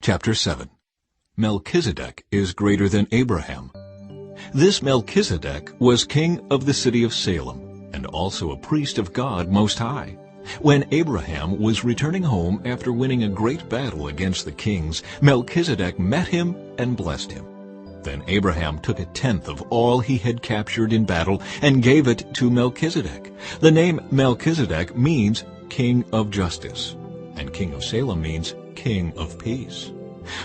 Chapter 7. Melchizedek is greater than Abraham. This Melchizedek was king of the city of Salem, and also a priest of God Most High. When Abraham was returning home after winning a great battle against the kings, Melchizedek met him and blessed him. Then Abraham took a tenth of all he had captured in battle and gave it to Melchizedek. The name Melchizedek means King of Justice, and King of Salem means King of Peace.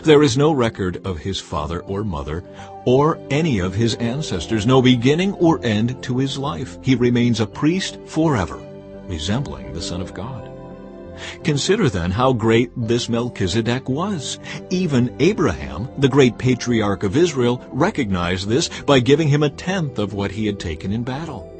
There is no record of his father or mother or any of his ancestors, no beginning or end to his life. He remains a priest forever, resembling the Son of God. Consider then how great this Melchizedek was. Even Abraham, the great patriarch of Israel, recognized this by giving him a tenth of what he had taken in battle.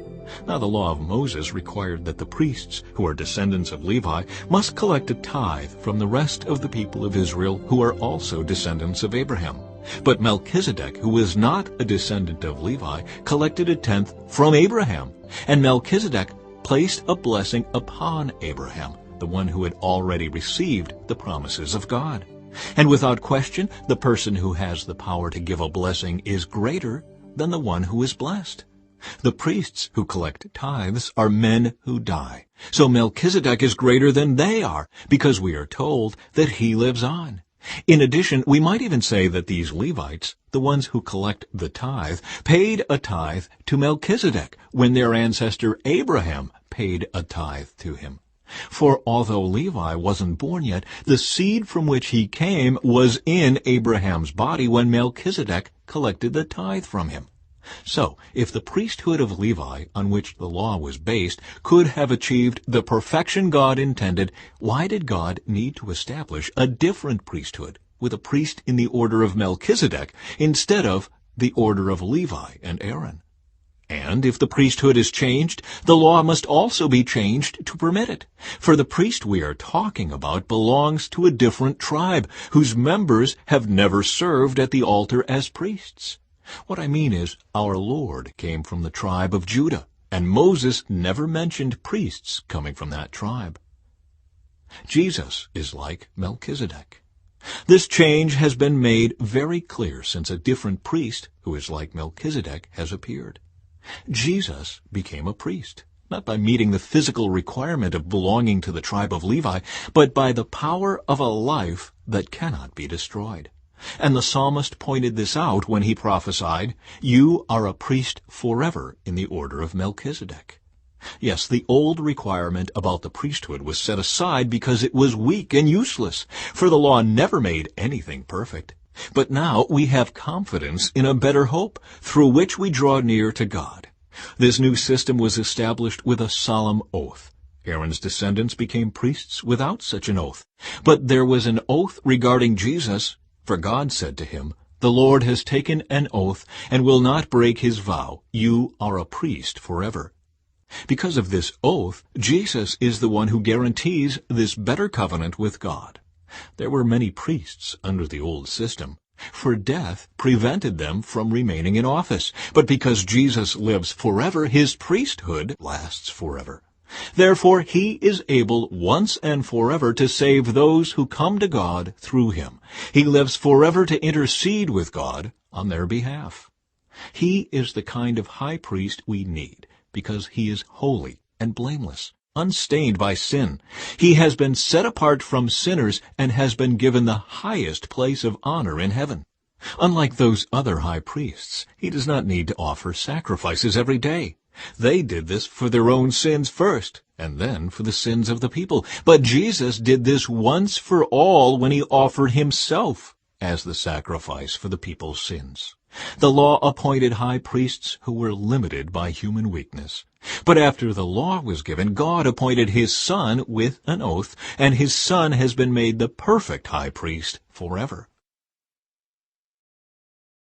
Now the law of Moses required that the priests, who are descendants of Levi, must collect a tithe from the rest of the people of Israel, who are also descendants of Abraham. But Melchizedek, who was not a descendant of Levi, collected a tenth from Abraham, and Melchizedek placed a blessing upon Abraham, the one who had already received the promises of God. And without question, the person who has the power to give a blessing is greater than the one who is blessed. The priests who collect tithes are men who die. So Melchizedek is greater than they are, because we are told that he lives on. In addition, we might even say that these Levites, the ones who collect the tithe, paid a tithe to Melchizedek when their ancestor Abraham paid a tithe to him. For although Levi wasn't born yet, the seed from which he came was in Abraham's body when Melchizedek collected the tithe from him. So, if the priesthood of Levi, on which the law was based, could have achieved the perfection God intended, why did God need to establish a different priesthood with a priest in the order of Melchizedek instead of the order of Levi and Aaron? And if the priesthood is changed, the law must also be changed to permit it. For the priest we are talking about belongs to a different tribe, whose members have never served at the altar as priests. What I mean is, our Lord came from the tribe of Judah, and Moses never mentioned priests coming from that tribe. Jesus is like Melchizedek. This change has been made very clear since a different priest, who is like Melchizedek, has appeared. Jesus became a priest, not by meeting the physical requirement of belonging to the tribe of Levi, but by the power of a life that cannot be destroyed. And the psalmist pointed this out when he prophesied, "You are a priest forever in the order of Melchizedek." Yes, the old requirement about the priesthood was set aside because it was weak and useless, for the law never made anything perfect. But now we have confidence in a better hope, through which we draw near to God. This new system was established with a solemn oath. Aaron's descendants became priests without such an oath. But there was an oath regarding Jesus, for God said to him, "The Lord has taken an oath and will not break his vow. You are a priest forever." Because of this oath, Jesus is the one who guarantees this better covenant with God. There were many priests under the old system, for death prevented them from remaining in office. But because Jesus lives forever, his priesthood lasts forever. Therefore, he is able once and forever to save those who come to God through him. He lives forever to intercede with God on their behalf. He is the kind of high priest we need because he is holy and blameless, unstained by sin. He has been set apart from sinners and has been given the highest place of honor in heaven. Unlike those other high priests, he does not need to offer sacrifices every day. They did this for their own sins first, and then for the sins of the people. But Jesus did this once for all when he offered himself as the sacrifice for the people's sins. The law appointed high priests who were limited by human weakness. But after the law was given, God appointed his Son with an oath, and his Son has been made the perfect high priest forever.